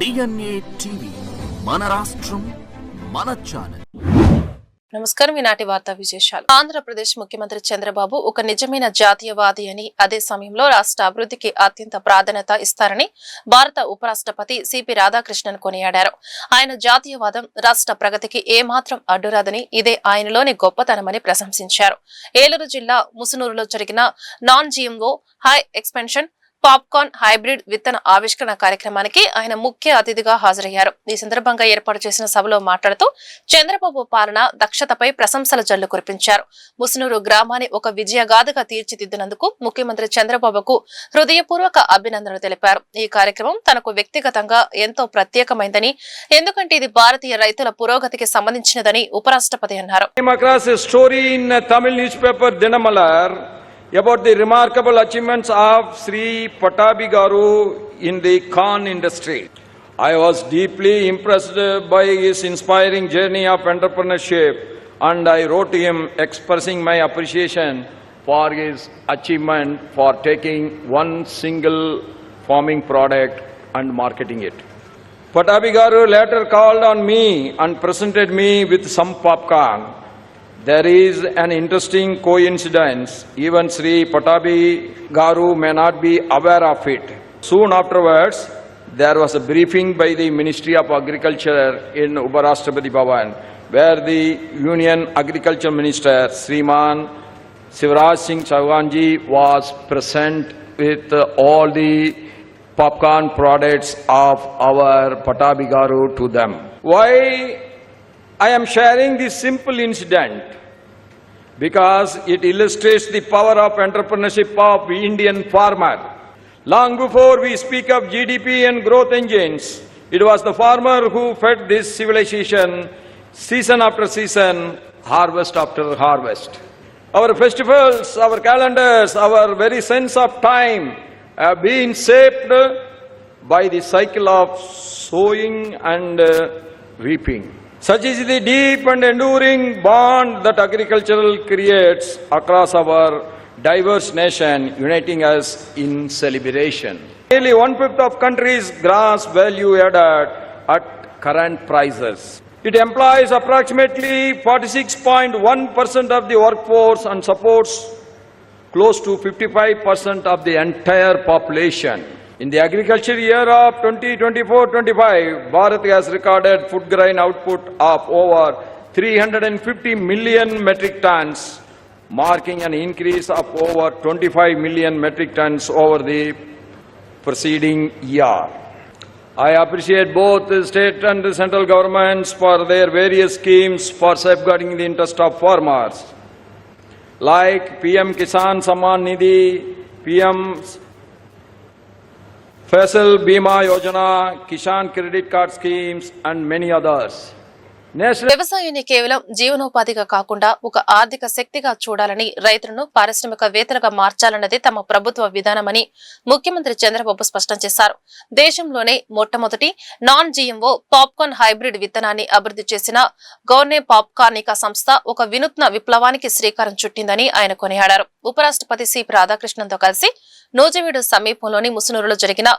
DNA TV మన రాష్ట్రం మన ఛానల్. నమస్కారం. ఈనాటి వార్తా విశేషాలు. ఆంధ్రప్రదేశ్ ముఖ్యమంత్రి చంద్రబాబు ఒక నిజమైన జాతీయవాది అని, అదే సమయంలో రాష్ట్ర అభివృద్ధికి అత్యంత ప్రాధాన్యత ఇస్తారని భారత ఉపరాష్ట్రపతి సిపి రాధాకృష్ణన్ కొనియాడారు. ఆయన జాతీయవాదం రాష్ట్ర ప్రగతికి ఏమాత్రం అడ్డురాదని, ఇదే ఆయనలోని గొప్పతనమని ప్రశంసించారు. ఏలూరు జిల్లా ముసునూరులో జరిగిన non GMO high expansion popcorn hybrid విత్తన ఆవిష్కరణ కార్యక్రమానికి ఆయన ముఖ్య అతిథిగా హాజరయ్యారు. ఈ సందర్భంగా ఏర్పాటు చేసిన సభలో మాట్లాడుతూ చంద్రబాబు పాలన దక్షతపై ప్రశంసల జల్లు కురిపించారు. ముసునూరు గ్రామాన్ని ఒక విజయగాథగా తీర్చిదిద్దినందుకు ముఖ్యమంత్రి చంద్రబాబుకు హృదయపూర్వక అభినందనలు తెలిపారు. ఈ కార్యక్రమం తనకు వ్యక్తిగతంగా ఎంతో ప్రత్యేకమైందని, ఎందుకంటే ఇది భారతీయ రైతుల పురోగతికి సంబంధించినదని ఉపరాష్ట్రపతి అన్నారు. About the remarkable achievements of Sri Patabi Garu in the corn industry. I was deeply impressed by his inspiring journey of entrepreneurship, and I wrote to him expressing my appreciation for his achievement for taking one single farming product and marketing it. Patabi Garu later called on me and presented me with some popcorn. There is an interesting coincidence. Even Sri Patabi Garu may not be aware of it. Soon afterwards, there was a briefing by the Ministry of Agriculture in Uparashtrapati Bhavan, where the Union Agriculture Minister, Sriman Sivaraj Singh Chauhan ji, was present with all the popcorn products of our Patabi Garu to them. Why I am sharing this simple incident? Because it illustrates the power of entrepreneurship of the Indian farmer. Long before we speak of GDP and growth engines, it was the farmer who fed this civilization season after season, harvest after harvest. Our festivals, our calendars, our very sense of time have been shaped by the cycle of sowing and reaping. Such is the deep and enduring bond that agriculture creates across our diverse nation, uniting us in celebration. Nearly 1/5 of country's gross value added at current prices. It employs approximately 46.1% of the workforce and supports close to 55% of the entire population. In the agriculture year of 2024-25, Bharat has recorded food grain output of over 350 million metric tons, marking an increase of over 25 million metric tons over the preceding year. I appreciate both the state and the central governments for their various schemes for safeguarding the interest of farmers, like PM Kisan Samman Nidhi, PM Fasal Bima Yojana, Kishan Credit Card schemes and many others. వ్యవసాయాన్ని కేవలం జీవనోపాధిగా కాకుండా ఒక ఆర్థిక శక్తిగా చూడాలని, రైతులను పారిశ్రామికవేత్తలుగా మార్చాలన్నదే తమ ప్రభుత్వ విధానమని ముఖ్యమంత్రి చంద్రబాబు స్పష్టం చేశారు. దేశంలోనే మొట్టమొదటి నాన్ జిఎంఓ పాప్కార్న్ హైబ్రిడ్ విత్తనాన్ని అభివృద్ధి చేసిన గౌర్నే పాప్కార్నికా సంస్థ ఒక వినూత్న విప్లవానికి శ్రీకారం చుట్టిందని ఆయన కొనియాడారు. ఉపరాష్ట్రపతి సిపి రాధాకృష్ణన్తో కలిసి నూజివీడు సమీపంలోని ముసునూరులో జరిగిన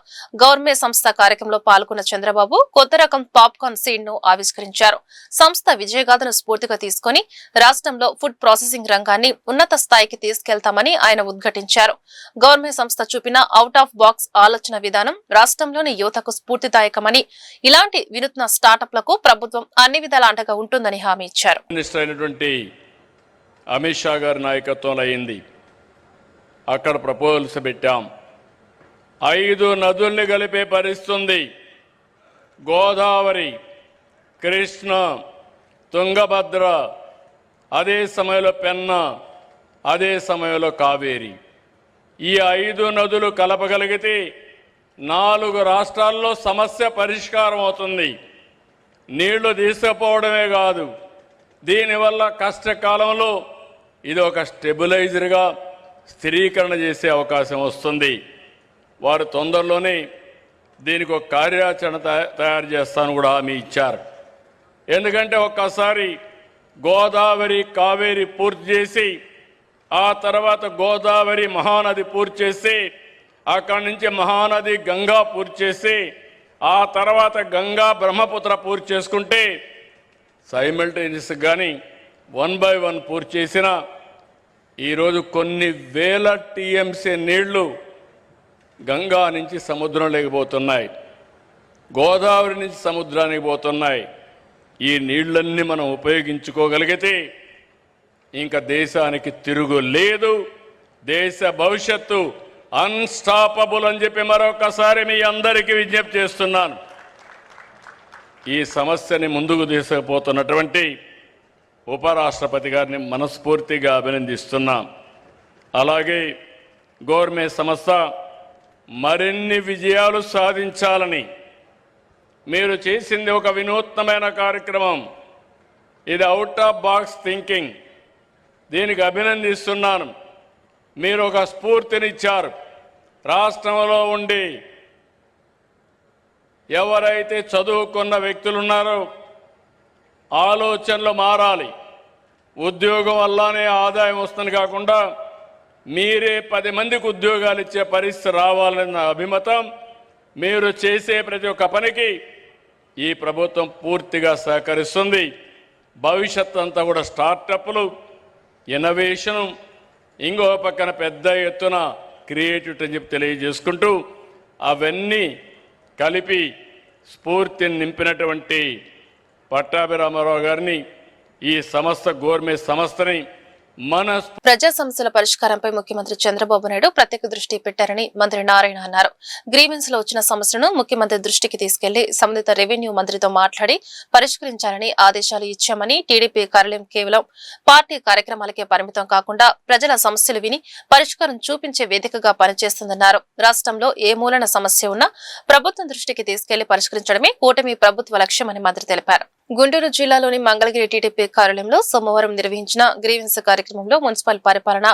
గౌర్మే సంస్థ కార్యక్రమంలో పాల్గొన్న చంద్రబాబు కొత్త రకం పాప్కార్న్ సీడ్ ను ఆవిష్కరించారు. సంస్థ విజయగాథను స్ఫూర్తిగా తీసుకుని రాష్ట్రంలో ఫుడ్ ప్రాసెసింగ్ రంగాన్ని ఉన్నత స్థాయికి తీసుకెళ్తామని ఆయన ఉద్ఘాటించారు. గౌర్మే సంస్థ చూపిన అవుట్ ఆఫ్ బాక్స్ ఆలోచన విధానం రాష్ట్రంలోని యువతకు స్ఫూర్తిదాయకమని, ఇలాంటి వినూత్న స్టార్టప్లకు ప్రభుత్వం అన్ని విధాల అండగా ఉంటుందని హామీ ఇచ్చారు. అమిత్ షా గారి నాయకత్వంలో అయింది. అక్కడ ప్రపోజల్స్ పెట్టాం. 5 నదుల్ని కలిపే పరిస్థితుంది. గోదావరి, కృష్ణ, తుంగభద్ర, అదే సమయంలో పెన్నా, అదే సమయంలో కావేరి. ఈ 5 నదులు కలపగలిగితే 4 రాష్ట్రాల్లో సమస్య పరిష్కారం అవుతుంది. నీళ్లు తీసుకుపోవడమే కాదు, దీనివల్ల కష్టకాలంలో ఇది ఒక స్టెబిలైజర్గా స్థిరీకరణ చేసే అవకాశం వస్తుంది. వారు తొందరలోనే దీనికి ఒక కార్యాచరణ తయారు చేస్తాను కూడా హామీ ఇచ్చారు. ఎందుకంటే ఒక్కసారి గోదావరి, కావేరి పూర్తి చేసి ఆ తర్వాత గోదావరి మహానది పూర్తి చేసి అక్కడి నుంచి మహానది గంగా పూర్తి చేసి ఆ తర్వాత గంగా బ్రహ్మపుత్ర పూర్తి చేసుకుంటే సైమల్టేనియస్ కానీ 1 by 1 పూర్తి చేసిన ఈరోజు కొన్ని వేల టీఎంసీ నీళ్లు గంగా నుంచి సముద్రంలోకి పోతున్నాయి, గోదావరి నుంచి సముద్రానికి పోతున్నాయి. ఈ నీళ్లన్నీ మనం ఉపయోగించుకోగలిగితే ఇంకా దేశానికి తిరుగు లేదు, దేశ భవిష్యత్తు అన్స్టాపబుల్ అని చెప్పి మరొకసారి మీ అందరికీ విజ్ఞప్తి చేస్తున్నాను. ఈ సమస్యని ముందుకు తీసుకుపోతున్నటువంటి ఉపరాష్ట్రపతి గారిని మనస్ఫూర్తిగా అభినందిస్తున్నాం. అలాగే గోర్మే సంస్థ మరిన్ని విజయాలు సాధించాలని మీరు చేసింది ఒక వినూత్నమైన కార్యక్రమం. ఇది అవుట్ ఆఫ్ బాక్స్ థింకింగ్. దీనికి అభినందిస్తున్నాను. మీరు ఒక స్ఫూర్తినిచ్చారు. రాష్ట్రంలో ఉండి ఎవరైతే చదువుకున్న వ్యక్తులు ఉన్నారో ఆలోచనలు మారాలి. ఉద్యోగం వల్లనే ఆదాయం వస్తుంది కాకుండా మీరే 10 మందికి ఉద్యోగాలు ఇచ్చే పరిస్థితి రావాలన్న అభిమతం. మీరు చేసే ప్రతి ఒక్క పనికి ఈ ప్రభుత్వం పూర్తిగా సహకరిస్తుంది. భవిష్యత్ అంతా కూడా స్టార్టప్లు, ఇన్నోవేషన్, ఇంకో పక్కన పెద్ద ఎత్తున క్రియేటివిటీ అని చెప్పి తెలియజేసుకుంటూ అవన్నీ కలిపి స్ఫూర్తిని నింపినటువంటి పట్టాభి రామారావు గారిని, ఈ సంస్థ గోర్మే సంస్థని ప్రజా సమస్యల పరిష్కారంపై ముఖ్యమంత్రి చంద్రబాబు నాయుడు ప్రత్యేక దృష్టి పెట్టారని మంత్రి నారాయణ అన్నారు. గ్రీవెన్స్ లో వచ్చిన సమస్యను ముఖ్యమంత్రి దృష్టికి తీసుకెళ్లి సంబంధిత రెవెన్యూ మంత్రితో మాట్లాడి పరిష్కరించాలని ఆదేశాలు ఇచ్చామని, టీడీపీ కార్యాలయం కేవలం పార్టీ కార్యక్రమాలకే పరిమితం కాకుండా ప్రజల సమస్యలు విని పరిష్కారం చూపించే వేదికగా పనిచేస్తుందన్నారు. రాష్ట్రంలో ఏ మూలన సమస్య ఉన్నా ప్రభుత్వం దృష్టికి తీసుకెళ్లి పరిష్కరించడమే కూటమి ప్రభుత్వ లక్ష్యమని మంత్రి తెలిపారు. గుంటూరు జిల్లాలోని మంగళగిరి టీడీపీ కార్యాలయంలో సోమవారం నిర్వహించిన గ్రీవెన్స్ కార్యక్రమంలో మున్సిపల్ పరిపాలన,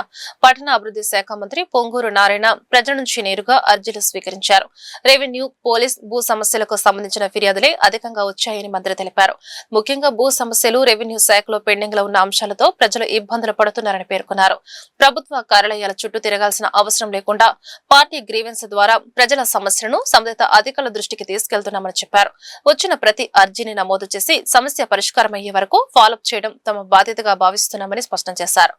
పట్టణ అభివృద్ధి శాఖ మంత్రి పొంగూరు నారాయణ ప్రజల నుంచి నేరుగా అర్జీలు స్వీకరించారు. రెవెన్యూ, పోలీస్, భూ సమస్యలకు సంబంధించిన ఫిర్యాదులే అధికంగా వచ్చాయని మంత్రి తెలిపారు. ముఖ్యంగా భూ సమస్యలు, రెవెన్యూ శాఖలో పెండింగ్ లో ఉన్న అంశాలతో ప్రజలు ఇబ్బందులు పడుతున్నారని పేర్కొన్నారు. ప్రభుత్వ కార్యాలయాల చుట్టూ తిరగాల్సిన అవసరం లేకుండా పార్టీ గ్రీవెన్స్ ద్వారా ప్రజల సమస్యలను సంబంధిత అధికారుల దృష్టికి తీసుకెళ్తున్నామని చెప్పారు. వచ్చిన ప్రతి అర్జీని నమోదు చేసి సమస్య పరిష్కారమయ్యే వరకు ఫాలోఅప్ చేయడం తమ బాధ్యతగా భావిస్తున్నామని స్పష్టం చేశారు.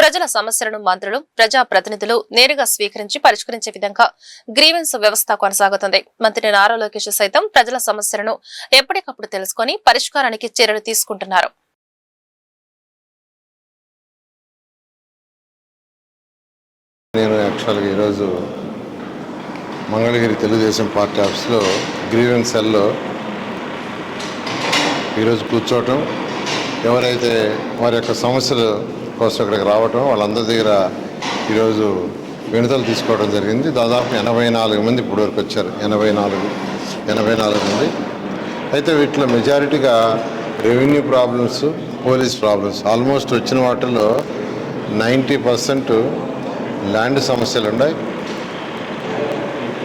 ప్రజల సమస్యలను మంత్రులు, ప్రజా ప్రతినిధులు నేరుగా స్వీకరించి పరిష్కరించే విధంగా గ్రీవెన్స్ వ్యవస్థ కొనసాగుతుంది. మంత్రి నారా లోకేష్ సైతం ప్రజల సమస్యలను ఎప్పటికప్పుడు తెలుసుకుని పరిష్కారానికి చర్యలు తీసుకుంటున్నారు. నేను యాక్చువల్గా ఈరోజు మంగళగిరి తెలుగుదేశం పార్టీ ఆఫీస్లో గ్రీవెన్స్ సెల్లో ఈరోజు కూర్చోవటం, ఎవరైతే వారి యొక్క సమస్యల కోసం ఇక్కడికి రావటం, వాళ్ళందరి దగ్గర ఈరోజు వినతులు తీసుకోవడం జరిగింది. దాదాపు 84 మంది ఇప్పుడు వరకు వచ్చారు. 84 మంది. అయితే వీటిలో మెజారిటీగా revenue problems, police problems, almost వచ్చిన వాటిలో 90% ల్యాండ్ సమస్యలు ఉన్నాయి.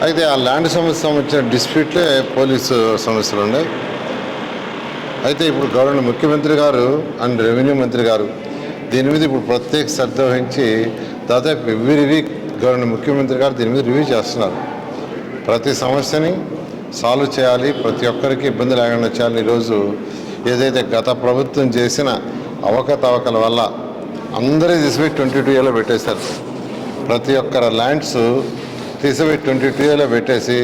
అయితే ఆ ల్యాండ్ సమస్య సంబంధించిన డిస్ప్యూట్లే పోలీసు సమస్యలు ఉన్నాయి. అయితే ఇప్పుడు గవర్నర్ ముఖ్యమంత్రి గారు అండ్ రెవెన్యూ మంత్రి గారు దీని మీద ఇప్పుడు ప్రత్యేక శ్రద్ధ వహించి దాదాపు ఎవ్రీ వీక్ గవర్నర్ ముఖ్యమంత్రి గారు దీని మీద రివ్యూ చేస్తున్నారు. ప్రతి సమస్యని సాల్వ్ చేయాలి, ప్రతి ఒక్కరికి ఇబ్బంది లేకుండా చేయాలి. ఈరోజు ఏదైతే గత ప్రభుత్వం చేసిన అవకతవకల వల్ల అందరూ తీసిపోయి 22Aలో పెట్టేశారు. ప్రతి ఒక్కరి ల్యాండ్స్ తీసిపోయి 22Aలో పెట్టేసి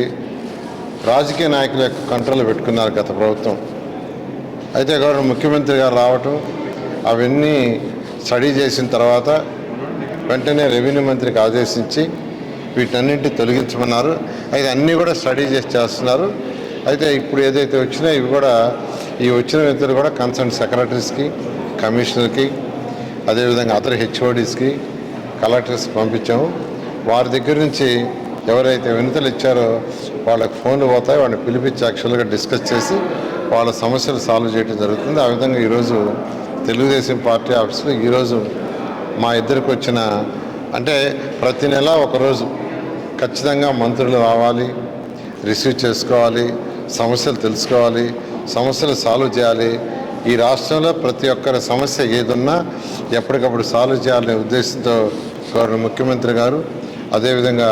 రాజకీయ నాయకుల యొక్క కంట్రోల్లో పెట్టుకున్నారు గత ప్రభుత్వం. అయితే గవర్నర్ ముఖ్యమంత్రి గారు రావటం, అవన్నీ స్టడీ చేసిన తర్వాత వెంటనే రెవెన్యూ మంత్రికి ఆదేశించి వీటన్నింటినీ తొలగించమన్నారు. అయితే అన్నీ కూడా స్టడీ చేస్తున్నారు. అయితే ఇప్పుడు ఏదైతే వచ్చినా ఇవి కూడా ఈ వచ్చిన వ్యక్తులు కూడా కన్సర్న్ సెక్రటరీస్కి, కమిషనర్కి, అదేవిధంగా అదర్ హెచ్ఓడీస్కి, కలెక్టర్స్కి పంపించాము. వారి దగ్గర నుంచి ఎవరైతే వినతులు ఇచ్చారో వాళ్ళకి ఫోన్లు పోతాయి, వాళ్ళని పిలిపించి యాక్చువల్గా డిస్కస్ చేసి వాళ్ళ సమస్యలు సాల్వ్ చేయడం జరుగుతుంది. ఆ విధంగా ఈరోజు తెలుగుదేశం పార్టీ ఆఫీస్లో ఈరోజు మా ఇద్దరికి వచ్చిన, అంటే ప్రతి నెల ఒకరోజు ఖచ్చితంగా మంత్రులు రావాలి, రిసీవ్ చేసుకోవాలి, సమస్యలు తెలుసుకోవాలి, సమస్యలు సాల్వ్ చేయాలి. ఈ రాష్ట్రంలో ప్రతి ఒక్కరి సమస్య ఏదున్నా ఎప్పటికప్పుడు సాల్వ్ చేయాలనే ఉద్దేశంతో గవర్నర్ ముఖ్యమంత్రి గారు, అదేవిధంగా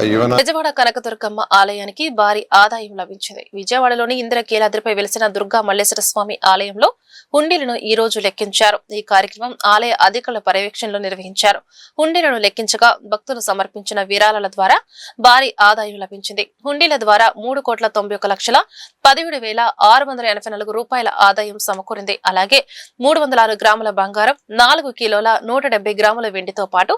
యువన విజయవాడ కనకదుర్గమ్మ ఆలయానికి భారీ ఆదాయం లభించింది. విజయవాడలోని ఇంద్రకీలాద్రిపై వెలిసిన దుర్గా మల్లేశ్వర స్వామి ఆలయంలో హుండీలను ఈ రోజు లెక్కించారు. ఈ కార్యక్రమం ఆలయ అధికారుల పర్యవేక్షణలో నిర్వహించారు. హుండీలను లెక్కించగా భక్తులు సమర్పించిన విరాళాల ద్వారా భారీ ఆదాయం లభించింది. హుండీల ద్వారా 3,91,17,684 రూపాయల ఆదాయం సమకూరింది. అలాగే 306 గ్రాముల బంగారం, 4 కిలోల 170 గ్రాముల వెండితో పాటు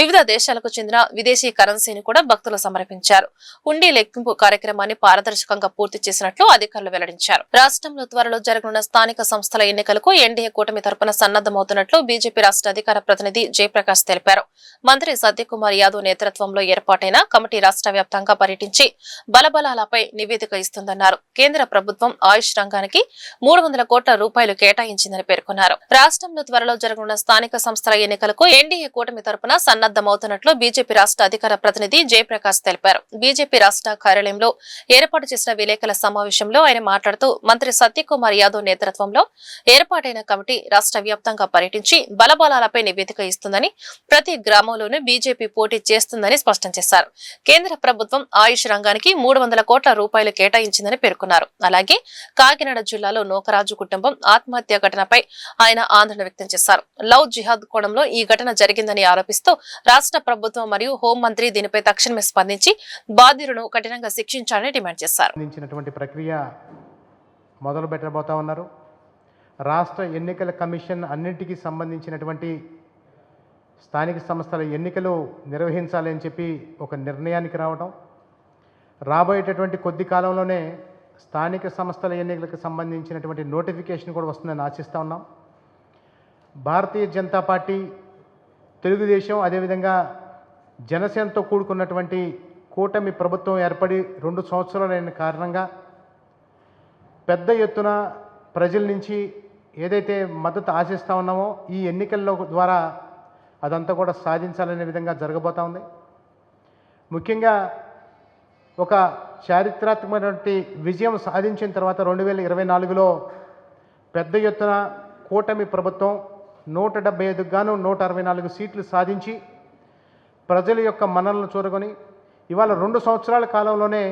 వివిధ దేశాలకు చెందిన విదేశీ కరెన్సీని కూడా భక్తులు సమర్పించారు. హుండీ లెక్కింపు కార్యక్రమాన్ని పారదర్శకంగా పూర్తి చేసినట్లు అధికారులు వెల్లడించారు. రాష్ట్రంలో త్వరలో జరగనున్న స్థానిక సంస్థల ఎన్నికలకు ఎన్డీఏ కూటమి తరపున సన్నద్దమవుతున్నట్లు బీజేపీ రాష్ట్ర అధికార ప్రతినిధి జయప్రకాష్ తెలిపారు. మంత్రి సత్యకుమార్ యాదవ్ నేతృత్వంలో ఏర్పాటైన కమిటీ రాష్ట్ర వ్యాప్తంగా పర్యటించి బలబలాలపై నివేదిక ఇస్తుందన్నారు. కేంద్ర ప్రభుత్వం ఆయుష్ రంగానికి 300 కోట్ల రూపాయలు కేటాయించిందని పేర్కొన్నారు. రాష్ట్రంలో త్వరలో జరగనున్న స్థానిక సంస్థల ఎన్నికలకు ఎన్డీఏ కూటమి తరపున సన్నద్దమవుతున్నట్లు బీజేపీ రాష్ట్ర అధికార ప్రతినిధి జయప్రకాష్ తెలిపారు. బీజేపీ రాష్ట్ర కార్యాలయంలో ఏర్పాటు చేసిన విలేకరుల సమావేశంలో ఆయన మాట్లాడుతూ మంత్రి సత్యకుమార్ యాదవ్ నేతృత్వంలో ఏర్పాటైన కమిటీ రాష్ట్ర వ్యాప్తంగా పర్యటించి బలబలాలపై నివేదిక ఇస్తుందని, ప్రతి గ్రామంలోనూ బీజేపీ పోటీ చేస్తుందని స్పష్టం చేశారు. కేంద్ర ప్రభుత్వం ఆయుష్ రంగానికి 300 కోట్ల రూపాయలు కేటాయించిందని పేర్కొన్నారు. అలాగే కాకినాడ జిల్లాలో నోకరాజు కుటుంబం ఆత్మహత్య ఘటనపై ఆయన ఆందోళన వ్యక్తం చేశారు. లవ్ జిహాద్ కోణంలో ఈ ఘటన జరిగిందని ఆరోపిస్తూ రాష్ట్ర ప్రభుత్వం మరియు హోంమంత్రి దీనిపై తక్షణమే స్పందించి బాధ్యులను కఠినంగా శిక్షించాలని డిమాండ్ చేశారు. ప్రక్రియ మొదలు పెట్టబోతా ఉన్నారు. రాష్ట్ర ఎన్నికల కమిషన్ అన్నింటికి సంబంధించినటువంటి స్థానిక సంస్థల ఎన్నికలు నిర్వహించాలి అని చెప్పి ఒక నిర్ణయానికి రావడం, రాబోయేటటువంటి కొద్ది కాలంలోనే స్థానిక సంస్థల ఎన్నికలకు సంబంధించినటువంటి నోటిఫికేషన్ కూడా వస్తుందని ఆశిస్తూ ఉన్నాం. భారతీయ జనతా పార్టీ, తెలుగుదేశం, అదేవిధంగా జనసేనతో కూడుకున్నటువంటి కూటమి ప్రభుత్వం ఏర్పడి 2 సంవత్సరాలైన కారణంగా పెద్ద ఎత్తున ప్రజల నుంచి ఏదైతే మద్దతు ఆశిస్తూ ఉన్నామో ఈ ఎన్నికల్లో ద్వారా అదంతా కూడా సాధించాలనే విధంగా జరగబోతూ ఉంది. ముఖ్యంగా ఒక చారిత్రాత్మకమైనటువంటి విజయం సాధించిన తర్వాత 2024లో పెద్ద ఎత్తున కూటమి ప్రభుత్వం 175 గాను 164 సీట్లు సాధించి ప్రజల యొక్క మన్ననలను చూరగొని ఇవాళ 2 సంవత్సరాల కాలంలోనే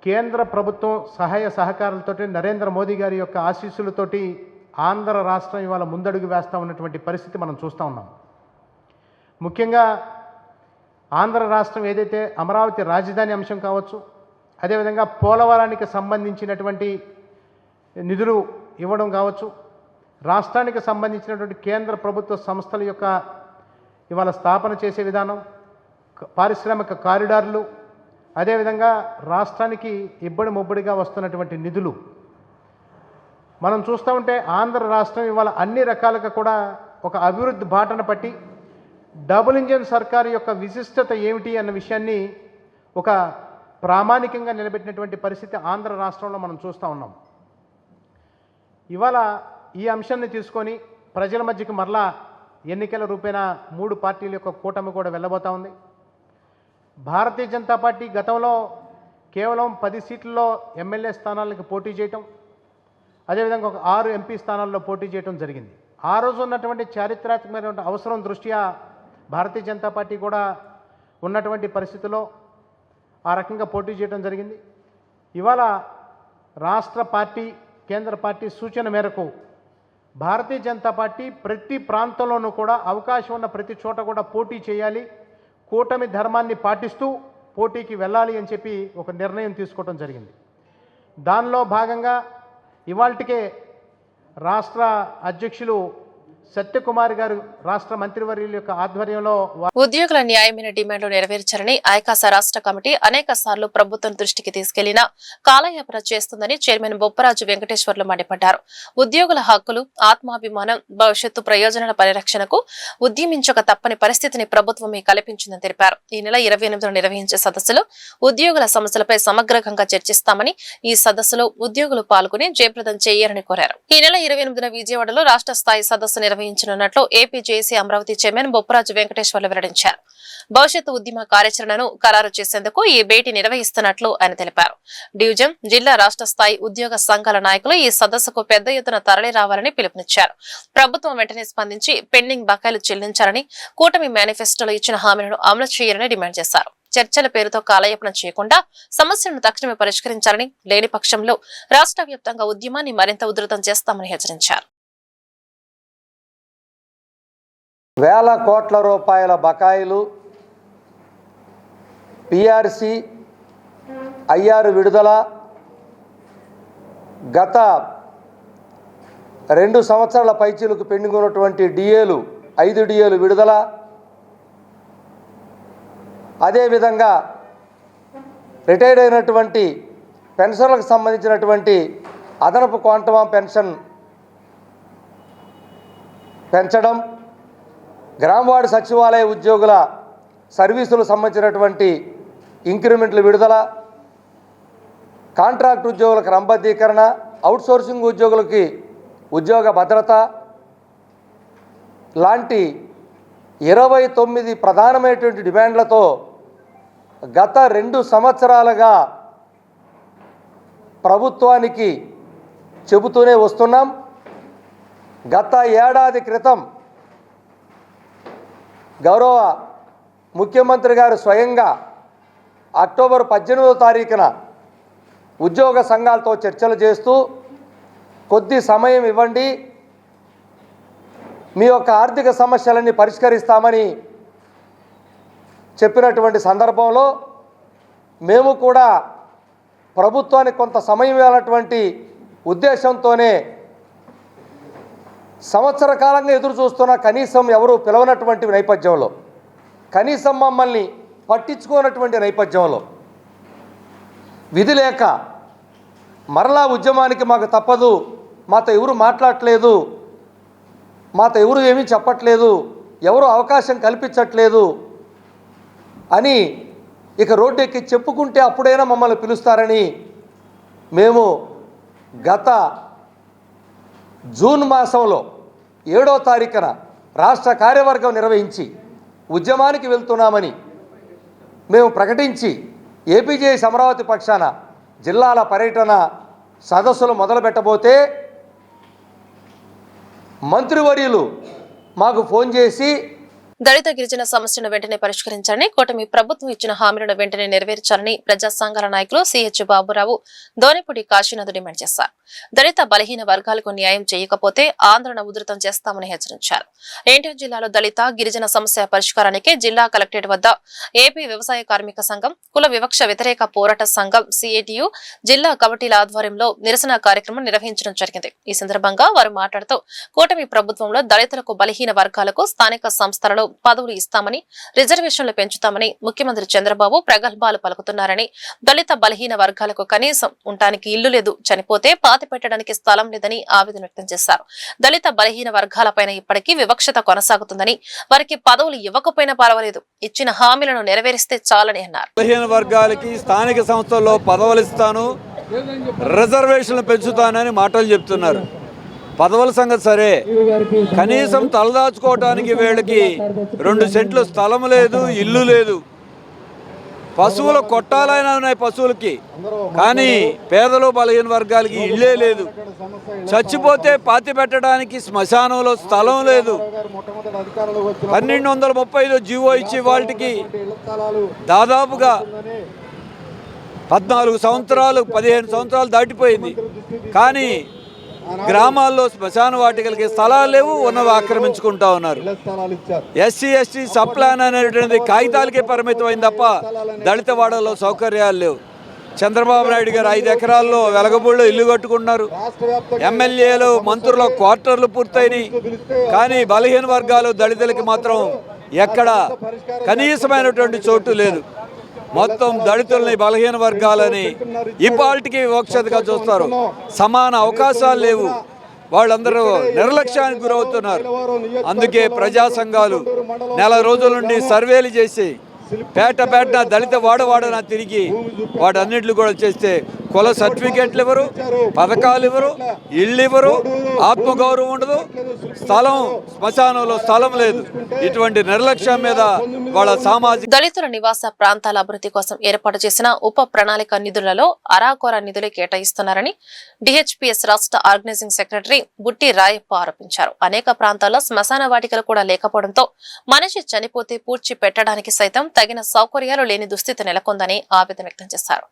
కేంద్ర ప్రభుత్వం సహాయ సహకారాలతోటి నరేంద్ర మోదీ గారి యొక్క ఆశీస్సులతోటి ఆంధ్ర రాష్ట్రం ఇవాళ ముందడుగు వేస్తూ ఉన్నటువంటి పరిస్థితి మనం చూస్తూ ఉన్నాం. ముఖ్యంగా ఆంధ్ర రాష్ట్రం ఏదైతే అమరావతి రాజధాని అంశం కావచ్చు, అదేవిధంగా పోలవరానికి సంబంధించినటువంటి నిధులు ఇవ్వడం కావచ్చు, రాష్ట్రానికి సంబంధించినటువంటి కేంద్ర ప్రభుత్వ సంస్థల యొక్క ఇవాళ స్థాపన చేసే విధానం, పారిశ్రామిక కారిడార్లు, అదేవిధంగా రాష్ట్రానికి ఇబ్బడి ముబ్బడిగా వస్తున్నటువంటి నిధులు మనం చూస్తూ ఉంటే ఆంధ్ర రాష్ట్రం ఇవాళ అన్ని రకాలుగా కూడా ఒక అభివృద్ధి బాటన పట్టి డబుల్ ఇంజిన్ సర్కారు యొక్క విశిష్టత ఏమిటి అన్న విషయాన్ని ఒక ప్రామాణికంగా నిలబెట్టినటువంటి పరిస్థితి ఆంధ్ర రాష్ట్రంలో మనం చూస్తూ ఉన్నాం. ఇవాళ ఈ అంశాన్ని తీసుకొని ప్రజల మధ్యకి మరలా ఎన్నికల రూపేణా 3 పార్టీల యొక్క కూటమి కూడా వెళ్ళబోతూ ఉంది. భారతీయ జనతా పార్టీ గతంలో కేవలం 10 సీట్లలో ఎమ్మెల్యే స్థానాలకు పోటీ చేయటం, అదేవిధంగా ఒక 6 ఎంపీ స్థానాల్లో పోటీ చేయడం జరిగింది. ఆ రోజు ఉన్నటువంటి చారిత్రాత్మకమైనటువంటి అవసరం దృష్ట్యా భారతీయ జనతా పార్టీ కూడా ఉన్నటువంటి పరిస్థితుల్లో ఆ రకంగా పోటీ చేయడం జరిగింది. ఇవాళ రాష్ట్ర పార్టీ, కేంద్ర పార్టీ సూచన మేరకు భారతీయ జనతా పార్టీ ప్రతి ప్రాంతంలోనూ కూడా అవకాశం ఉన్న ప్రతి చోట కూడా పోటీ చేయాలి, కూటమి ధర్మాన్ని పాటిస్తూ పోటీకి వెళ్ళాలి అని చెప్పి ఒక నిర్ణయం తీసుకోవడం జరిగింది. దానిలో భాగంగా ఇవాల్టికే రాష్ట్ర అధ్యక్షులు సత్యకుమార్ గారు రాష్ట్ర మంత్రివర్యుల యొక్క ఆధ్వర్యంలో ఉద్యోగుల న్యాయమైన డిమాండ్లు నెరవేర్చాలని ఐకాస రాష్ట్ర కమిటీ అనేక సార్లు ప్రభుత్వం దృష్టికి తీసుకెళ్లినా కాలయాపన చేస్తుందని చైర్మన్ బొప్పరాజు వెంకటేశ్వర్లు మండిపడ్డారు. ఉద్యోగుల హక్కులు, ఆత్మాభిమానం, భవిష్యత్తు ప్రయోజనాల పరిరక్షణకు ఉద్యమించక తప్పని పరిస్థితిని ప్రభుత్వమే కల్పించిందని తెలిపారు. ఈ నెల 28న నిర్వహించే సదస్సులో ఉద్యోగుల సమస్యలపై సమగ్రంగా చర్చిస్తామని, ఈ సదస్సులో ఉద్యోగులు పాల్గొని జయప్రదం చేయాలని కోరారు. ఈ నెల 28న విజయవాడలో రాష్ట్ర స్థాయి సదస్సు నిర్వహించనున్నట్లు AP JAC Amaravati chairman Bopparaju Venkateswarlu వెల్లడించారు. భవిష్యత్తు ఉద్యమ కార్యాచరణను ఖరారు చేసేందుకు ఈ భేటీ నిర్వహిస్తున్నట్లు ఆయన తెలిపారు. డివిజన్, జిల్లా, రాష్ట్ర స్థాయి ఉద్యోగ సంఘాల నాయకులు ఈ సదస్సుకు పెద్ద ఎత్తున తరలి రావాలని పిలుపునిచ్చారు. ప్రభుత్వం వెంటనే స్పందించి పెండింగ్ బకాయిలు చెల్లించాలని, కూటమి మేనిఫెస్టోలో ఇచ్చిన హామీలను అమలు చేయాలని డిమాండ్ చేశారు. చర్చల పేరుతో కాలయాపన చేయకుండా సమస్యలను తక్షణమే పరిష్కరించాలని, లేని పక్షంలో రాష్ట్ర వ్యాప్తంగా ఉద్యమాన్ని మరింత ఉధృతం చేస్తామని హెచ్చరించారు. వేల కోట్ల రూపాయల బకాయిలు, పిఆర్సి, ఐఆర్ విడుదల, గత 2 సంవత్సరాల పైచీలకు పెండింగ్ ఉన్నటువంటి డిఏలు 5 డిఏలు విడుదల, అదేవిధంగా రిటైర్డ్ అయినటువంటి పెన్షన్లకు సంబంధించినటువంటి అదనపు క్వాంటమ్ పెన్షన్ పెంచడం, గ్రామవార్డు సచివాలయ ఉద్యోగుల సర్వీసులకు సంబంధించినటువంటి ఇంక్రిమెంట్లు విడుదల, కాంట్రాక్ట్ ఉద్యోగులకు క్రమబద్ధీకరణ, అవుట్సోర్సింగ్ ఉద్యోగులకి ఉద్యోగ భద్రత లాంటి 29 ప్రధానమైనటువంటి డిమాండ్లతో గత 2 సంవత్సరాలుగా ప్రభుత్వానికి చెబుతూనే వస్తున్నాం. గత ఏడాది క్రితం గౌరవ ముఖ్యమంత్రి గారు స్వయంగా అక్టోబర్ 18వ తారీఖున ఉద్యోగ సంఘాలతో చర్చలు చేస్తూ కొద్ది సమయం ఇవ్వండి, మీ యొక్క ఆర్థిక సమస్యలన్నీ పరిష్కరిస్తామని చెప్పినటువంటి సందర్భంలో మేము కూడా ప్రభుత్వానికి కొంత సమయం ఇవ్వాలన్నటువంటి ఉద్దేశంతోనే సంవత్సర కాలంగా ఎదురు చూస్తున్న కనీసం ఎవరు పిలవనటువంటి నేపథ్యంలో, కనీసం మమ్మల్ని పట్టించుకోనటువంటి నేపథ్యంలో విధి లేక మరలా ఉద్యమానికి మాకు తప్పదు, మాతో ఎవరు మాట్లాడట్లేదు, మాతో ఎవరు ఏమీ చెప్పట్లేదు, ఎవరు అవకాశం కల్పించట్లేదు అని ఇక రోడ్డెక్కి చెప్పుకుంటే అప్పుడైనా మమ్మల్ని పిలుస్తారని మేము గత జూన్ మాసంలో 7వ తారీఖున రాష్ట్ర కార్యవర్గం నిర్వహించి ఉద్యమానికి వెళ్తున్నామని మేము ప్రకటించి ఏపీజేఎస్ అమరావతి పక్షాన జిల్లాల పర్యటన సదస్సులు మొదలుపెట్టబోతే మంత్రివర్యులు మాకు ఫోన్ చేసి దళిత గిరిజన సమస్యను వెంటనే పరిష్కరించాలని, కూటమి ప్రభుత్వం ఇచ్చిన హామీలను వెంటనే నెరవేర్చాలని ప్రజా సంఘాల నాయకులు సిహెచ్ బాబురావు, దోనిపూడి కాశీనాథ్ డిమాండ్ చేశారు. దళిత బలహీన వర్గాలకు న్యాయం చేయకపోతే ఆందోళన ఉధృతం చేస్తామని హెచ్చరించారు. ఎన్టీఆర్ జిల్లాలో దళిత గిరిజన సమస్య పరిష్కారానికి జిల్లా కలెక్టరేట్ వద్ద ఏపీ వ్యవసాయ కార్మిక సంఘం, కుల వివక్ష వ్యతిరేక పోరాట సంఘం సిఐటియు జిల్లా కమిటీల ఆధ్వర్యంలో నిరసన కార్యక్రమం నిర్వహించడం జరిగింది. ఈ సందర్భంగా వారు మాట్లాడుతూ కూటమి ప్రభుత్వంలో దళితులకు, బలహీన వర్గాలకు స్థానిక సంస్థలలో పదవులు ఇస్తామని, రిజర్వేషన్లు పెంచుతామని ముఖ్యమంత్రి చంద్రబాబు ప్రగల్భాలు పలుకుతున్నారని, దళిత బలహీన వర్గాలకు కనీసం ఉండటానికి ఇల్లు లేదు, చనిపోతే పాతి పెట్టడానికి స్థలం లేదని ఆవేదన వ్యక్తం చేశారు. దళిత బలహీన వర్గాలపైన ఇప్పటికీ వివక్షత కొనసాగుతుందని, వారికి పదవులు ఇవ్వకపోయినా పర్వాలేదు, ఇచ్చిన హామీలను నెరవేరిస్తే చాలని అన్నారు. బలహీన వర్గాలకి స్థానిక సంస్థల్లో పదవులు ఇస్తాను, రిజర్వేషన్లు పెంచుతానని మాటలు చెప్తున్నారు. పదవుల సంగతి సరే, కనీసం తలదాచుకోవటానికి వీళ్ళకి 2 సెంట్లు స్థలం లేదు, ఇల్లు లేదు. పశువుల కొట్టాలైనా ఉన్నాయి పశువులకి, కానీ పేదలు బలహీన వర్గాలకి ఇళ్ళే లేదు. చచ్చిపోతే పాతి పెట్టడానికి శ్మశానంలో స్థలం లేదు. 1235 జీవో ఇచ్చి వాళ్ళకి దాదాపుగా 14 సంవత్సరాలు 15 సంవత్సరాలు దాటిపోయింది. కానీ గ్రామాల్లో శ్మశాన వాటికలకి స్థలాలు లేవు, ఉన్నవి ఆక్రమించుకుంటా ఉన్నారు. ఎస్సీ ఎస్టీ సబ్ ప్లాన్ అనేటువంటిది కాగితాలకే పరిమితమైంది తప్ప దళిత వాడల్లో సౌకర్యాలు లేవు. చంద్రబాబు నాయుడు గారు 5 ఎకరాల్లో వెలగబూళ్ళలో ఇల్లు కట్టుకున్నారు. ఎమ్మెల్యేలు, మంత్రుల క్వార్టర్లు పూర్తయినాయి. కానీ బలహీన వర్గాలు, దళితులకి మాత్రం ఎక్కడ కనీసమైనటువంటి చోటు లేదు. మొత్తం దళితుల్ని, బలహీన వర్గాలని ఇపాల్టికి వివక్షతగా చూస్తారు. సమాన అవకాశాలు లేవు. వాళ్ళందరూ నిర్లక్ష్యానికి గురవుతున్నారు. అందుకే ప్రజా సంఘాలు నెల రోజుల నుండి సర్వేలు చేసి పేటన దళిత వాడవాడన తిరిగి వాటన్నిటిని కూడా చేస్తే కుల సర్టిఫికెట్లు ఇవ్వరు, పథకాలు ఇవ్వరు, ఇళ్ళు ఇవ్వరు, ఆత్మగౌరవం ఉండదు, స్థలం శ్మశానంలో స్థలం లేదు. ఇటువంటి నిర్లక్ష్యం మీద వాళ్ళ సామాజిక దళితుల నివాస ప్రాంతాల అభివృద్ధి కోసం ఏర్పాటు చేసిన ఉప ప్రణాళిక నిధులలో అరాకొర నిధులు కేటాయిస్తున్నారని డిహెచ్పిఎస్ రాష్ట్ర ఆర్గనైజింగ్ సెక్రటరీ బుట్టి రాయప్ప ఆరోపించారు. అనేక ప్రాంతాల్లో శ్మశాన వాటికలు కూడా లేకపోవడంతో మనిషి చనిపోతే పూడ్చి పెట్టడానికి సైతం తగిన సౌకర్యాలు లేని దుస్థితి నెలకొందని ఆవేదన వ్యక్తం చేశారు.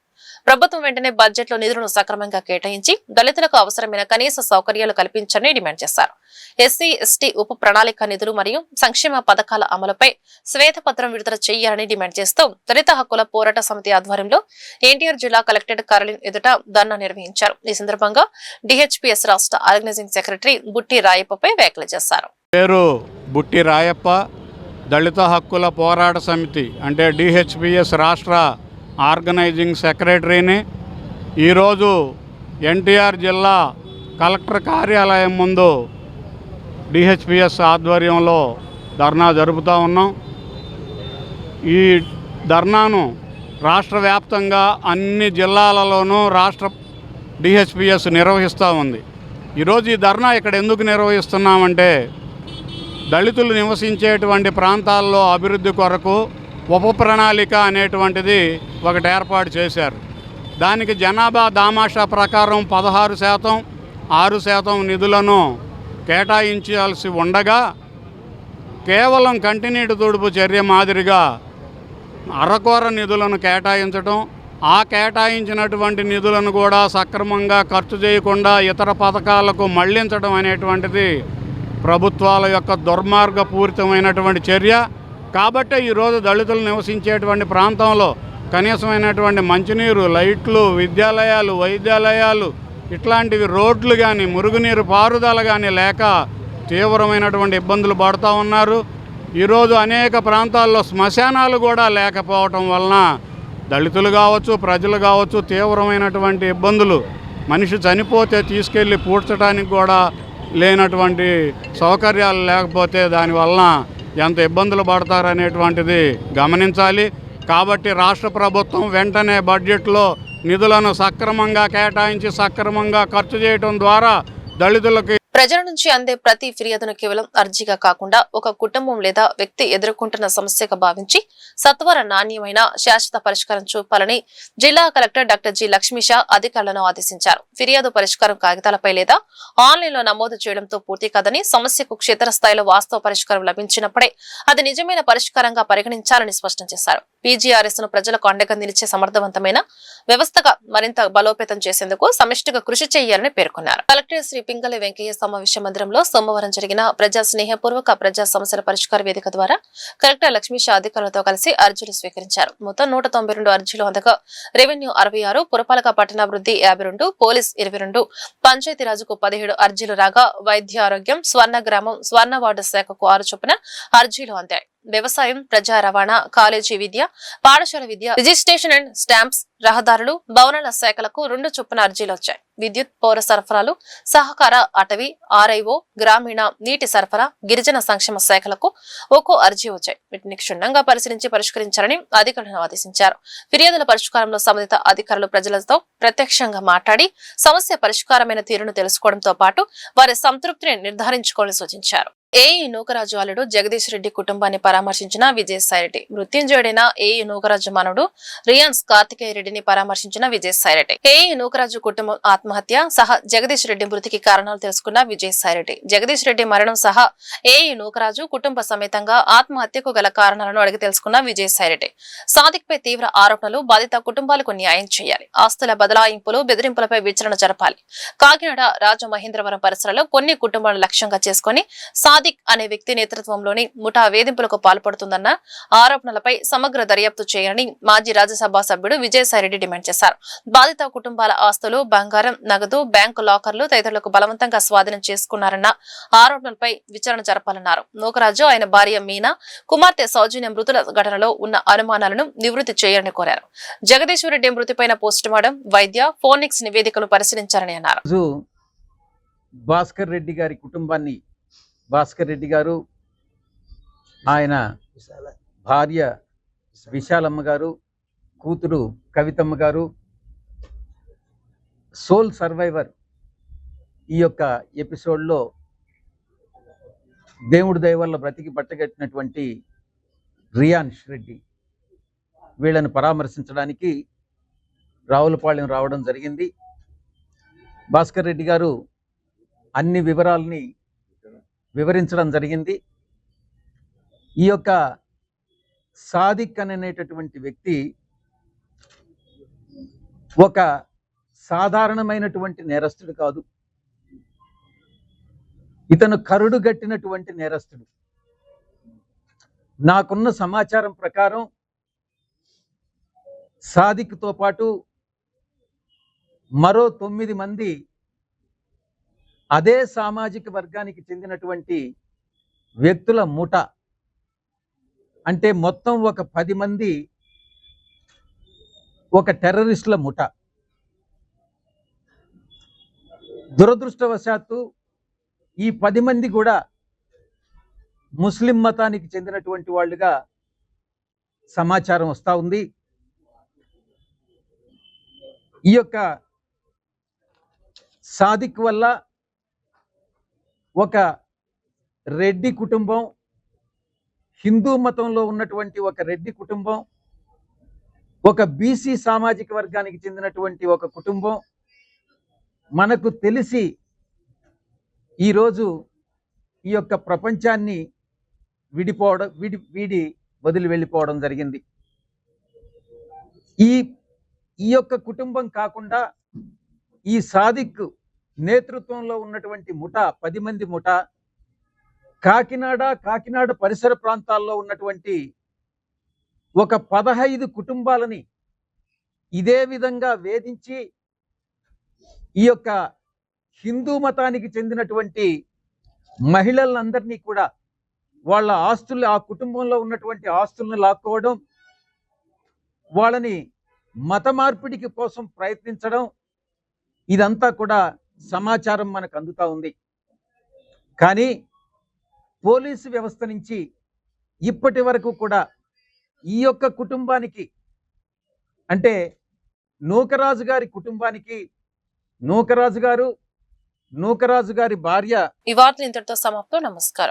ప్రభుత్వం వెంటనే బడ్జెట్ లో నిధులను సక్రమంగా కేటాయించి దళితులకు అవసరమైన కనీస సౌకర్యాలు కల్పించాలని డిమాండ్ చేశారు. ఎస్సీ ఎస్టీ ఉప ప్రణాళిక నిధులు మరియు సంక్షేమ పథకాల అమలుపై శ్వేతపత్రం విడుదల చేయాలని డిమాండ్ చేస్తూ దళిత హక్కుల పోరాట సమితి ఆధ్వర్యంలో ఎన్టీఆర్ జిల్లా కలెక్టరేట్ కార్యాలయం ఎదుట ధర్నా నిర్వహించారు. ఈ సందర్భంగా డిహెచ్పిఎస్ రాష్ట్ర ఆర్గనైజింగ్ సెక్రటరీ బుట్టి రాయప్పపై వ్యాఖ్యలు చేశారు. పేరు బుట్టి రాయప్ప, దళిత హక్కుల పోరాట సమితి అంటే డిహెచ్పిఎస్ రాష్ట్ర ఆర్గనైజింగ్ సెక్రటరీని. ఈరోజు ఎన్టీఆర్ జిల్లా కలెక్టర్ కార్యాలయం ముందు డిహెచ్పిఎస్ ఆధ్వర్యంలో ధర్నా జరుపుతూ ఉన్నాం. ఈ ధర్నాను రాష్ట్ర వ్యాప్తంగా అన్ని జిల్లాలలోనూ రాష్ట్ర డిహెచ్పిఎస్ నిర్వహిస్తూ ఉంది. ఈరోజు ఈ ధర్నా ఇక్కడ ఎందుకు నిర్వహిస్తున్నామంటే దళితులు నివసించేటువంటి ప్రాంతాల్లో అభివృద్ధి కొరకు ఉప ప్రణాళిక అనేటువంటిది ఒకటి ఏర్పాటు చేశారు. దానికి జనాభా దామాషా ప్రకారం 16%, 6% నిధులను కేటాయించాల్సి ఉండగా కేవలం కంటినీటి తుడుపు చర్య మాదిరిగా అరకొర నిధులను కేటాయించడం, ఆ కేటాయించినటువంటి నిధులను కూడా సక్రమంగా ఖర్చు చేయకుండా ఇతర పథకాలకు మళ్లించడం అనేటువంటిది ప్రభుత్వాల యొక్క దుర్మార్గపూరితమైనటువంటి చర్య. కాబట్టి ఈరోజు దళితులు నివసించేటువంటి ప్రాంతంలో కనీసమైనటువంటి మంచినీరు, లైట్లు, విద్యాలయాలు, వైద్యాలయాలు ఇట్లాంటివి రోడ్లు కానీ మురుగునీరు పారుదల కానీ లేక తీవ్రమైనటువంటి ఇబ్బందులు పడుతూ ఉన్నారు. ఈరోజు అనేక ప్రాంతాల్లో శ్మశానాలు కూడా లేకపోవటం వలన దళితులు కావచ్చు, ప్రజలు కావచ్చు తీవ్రమైనటువంటి ఇబ్బందులు. మనిషి చనిపోతే తీసుకెళ్ళి పూడ్చడానికి కూడా లేనటువంటి సౌకర్యాలు లేకపోతే దానివలన ఎంత ఇబ్బందులు పడతారనేటువంటిది గమనించాలి. కాబట్టి రాష్ట్ర ప్రభుత్వం వెంటనే బడ్జెట్లో నిధులను సక్రమంగా కేటాయించి సక్రమంగా ఖర్చు చేయడం ద్వారా దళితులకి ప్రజల నుంచి అందే ప్రతి ఫిర్యాదును కేవలం అర్జీగా కాకుండా ఒక కుటుంబం లేదా వ్యక్తి ఎదుర్కొంటున్న సమస్యగా భావించి సత్వర నాణ్యమైన శాశ్వత పరిష్కారం చూపాలని జిల్లా కలెక్టర్ డాక్టర్ జి లక్ష్మీషా అధికారులను ఆదేశించారు. ఫిర్యాదు పరిష్కారం కాగితాలపై లేదా ఆన్లైన్లో నమోదు చేయడంతో పూర్తి కాదని సమస్యకు క్షేత్రస్థాయిలో వాస్తవ పరిష్కారం లభించినప్పుడే అది నిజమైన పరిష్కారంగా పరిగణించాలని స్పష్టం చేశారు. పీజీఆర్ఎస్ ను ప్రజలకు అండగా నిలిచే సమర్థవంతమైన వ్యవస్థగా మరింత బలోపేతం చేసేందుకు సమిష్టిగా కృషి చేయాలని పేర్కొన్నారు. కలెక్టర్ శ్రీ పింగళి వెంకయ్య సమావేశ మందిరంలో సోమవారం జరిగిన ప్రజా స్నేహపూర్వక ప్రజా సమస్యల పరిష్కార వేదిక ద్వారా కలెక్టర్ లక్ష్మీషా అధికారులతో కలిసి అర్జీలు స్వీకరించారు. మొత్తం 192 అర్జీలు అందగా రెవెన్యూ 66, పురపాలక పట్టణాభివృద్ధి 52, పోలీస్ 22, పంచాయతీరాజుకు 17 అర్జీలు రాగా వైద్య ఆరోగ్యం, స్వర్ణ గ్రామం, స్వర్ణ వార్డు శాఖకు 6 చొప్పున అర్జీలు అందాయి. వ్యవసాయం, ప్రజా రవాణా, కాలేజీ విద్య, పాఠశాల విద్య, రిజిస్ట్రేషన్ అండ్ స్టాంప్స్, రహదారులు, భవనాల శాఖలకు 2 చొప్పున అర్జీలు వచ్చాయి. విద్యుత్, పౌర సరఫరాలు, సహకార, అటవీ, ఆర్ఐఓ, గ్రామీణ, నీటి సరఫరా, గిరిజన సంక్షేమ శాఖలకు 1 అర్జీ వచ్చాయి. వీటిని క్షుణ్ణంగా పరిశీలించి పరిష్కరించాలని అధికారులను ఆదేశించారు. ఫిర్యాదుల పరిష్కారంలో సంబంధిత అధికారులు ప్రజలతో ప్రత్యక్షంగా మాట్లాడి సమస్య పరిష్కారమైన తీరును తెలుసుకోవడంతో పాటు వారి సంతృప్తిని నిర్ధారించుకోవాలని సూచించారు. ఏఈ నూకరాజు అల్లుడు జగదీష్ రెడ్డి కుటుంబాన్ని పరామర్శించిన విజయసాయిరెడ్డి. మృత్యుంజయుడైన ఏఈ నూకరాజు మనవడు రియాన్స్ కార్తికేయ రెడ్డిని పరామర్శించిన విజయసాయిరెడ్డి. ఏఈ నూకరాజు కుటుంబం ఆత్మహత్య సహా జగదీష్ రెడ్డి మృతికి కారణాలు తెలుసుకున్న విజయసాయిరెడ్డి. జగదీష్ రెడ్డి మరణం సహా ఏఈ నూకరాజు కుటుంబ సమేతంగా ఆత్మహత్యకు గల కారణాలను అడిగి తెలుసుకున్న విజయసాయిరెడ్డి. సాదిక్ పై తీవ్ర ఆరోపణలు, బాధిత కుటుంబాలకు న్యాయం చేయాలి, ఆస్తుల బదలాయింపులు, బెదిరింపులపై విచారణ జరపాలి. కాకినాడ, రాజమహేంద్రవరం పరిసరాల్లో కొన్ని కుటుంబాలను లక్ష్యంగా చేసుకుని సాదిక్ అనే వ్యక్తి నేతృత్వంలోని ముఠా వేధింపులకు పాల్పడుతుందన్న ఆరోపణలపై సమగ్ర దర్యాప్తు చేయాలని మాజీ రాజ్యసభ సభ్యుడు విజయసాయిరెడ్డి డిమాండ్ చేశారు. బాధిత కుటుంబాల ఆస్తులు, బంగారం, నగదు, బ్యాంకు లాకర్లు తదితరులకు బలవంతంగా స్వాధీనం చేసుకున్నారన్న ఆరోపణలపై విచారణ జరపాలన్నారు. నూకరాజు, ఆయన భార్య మీనా, కుమార్తె సౌజన్య మృతుల ఘటనలో ఉన్న అనుమానాలను నివృత్తి చేయాలని కోరారు. జగదీశ్వర్ రెడ్డి మృతిపైన పోస్టుమార్టం, వైద్య, ఫోనిక్స్ నివేదికలు పరిశీలించాలని అన్నారు. భాస్కర్ రెడ్డి గారి కుటుంబాన్ని భాస్కర్ రెడ్డి గారు, ఆయన భార్య విశాలమ్మ గారు, కూతురు కవితమ్మ గారు, సోల్ సర్వైవర్ ఈ యొక్క ఎపిసోడ్లో దేవుడి దయ వల్ల బ్రతికి పట్టగట్టినటువంటి రియాన్ష్ రెడ్డి వీళ్ళని పరామర్శించడానికి రావులపాలెం రావడం జరిగింది. భాస్కర్ రెడ్డి గారు అన్ని వివరాలని వివరించడం జరిగింది. ఈ యొక్క సాదిక్ అనేటటువంటి వ్యక్తి ఒక సాధారణమైనటువంటి నేరస్తుడు కాదు. ఇతను కరుడు గట్టినటువంటి నేరస్తుడు. నాకున్న సమాచారం ప్రకారం సాదిక్తో పాటు మరో 9 మంది అదే సామాజిక వర్గానికి చెందినటువంటి వ్యక్తుల ముఠ, అంటే మొత్తం ఒక 10 మంది ఒక టెర్రరిస్టుల ముఠ. దురదృష్టవశాత్తు ఈ 10 మంది కూడా ముస్లిం మతానికి చెందినటువంటి వాళ్ళుగా సమాచారం వస్తూ ఉంది. ఈ యొక్క సాదిక్ వల్ల ఒక రెడ్డి కుటుంబం, హిందూ మతంలో ఉన్నటువంటి ఒక రెడ్డి కుటుంబం, ఒక బీసీ సామాజిక వర్గానికి చెందినటువంటి ఒక కుటుంబం మనకు తెలిసి ఈరోజు ఈ యొక్క ప్రపంచాన్ని వీడి వదిలి వెళ్ళిపోవడం జరిగింది. ఈ యొక్క కుటుంబం కాకుండా ఈ సాదిక్ నేతృత్వంలో ఉన్నటువంటి ముఠ 10 మంది ముఠ కాకినాడ పరిసర ప్రాంతాల్లో ఉన్నటువంటి ఒక 15 కుటుంబాలని ఇదే విధంగా వేధించి ఈ యొక్క హిందూ మతానికి చెందినటువంటి మహిళలందరినీ కూడా వాళ్ళ ఆస్తులు, ఆ కుటుంబంలో ఉన్నటువంటి ఆస్తులను లాక్కోవడం, వాళ్ళని మత మార్పిడికి కోసం ప్రయత్నించడం, ఇదంతా కూడా సమాచారం మనకు అందుతా ఉంది. కానీ పోలీసు వ్యవస్థ నుంచి ఇప్పటి వరకు కూడా ఈ యొక్క కుటుంబానికి, అంటే నూకరాజు గారి కుటుంబానికి, నూకరాజు గారి భార్య ఈ వార్తలు ఇంతటితో సమాప్తం. నమస్కారం.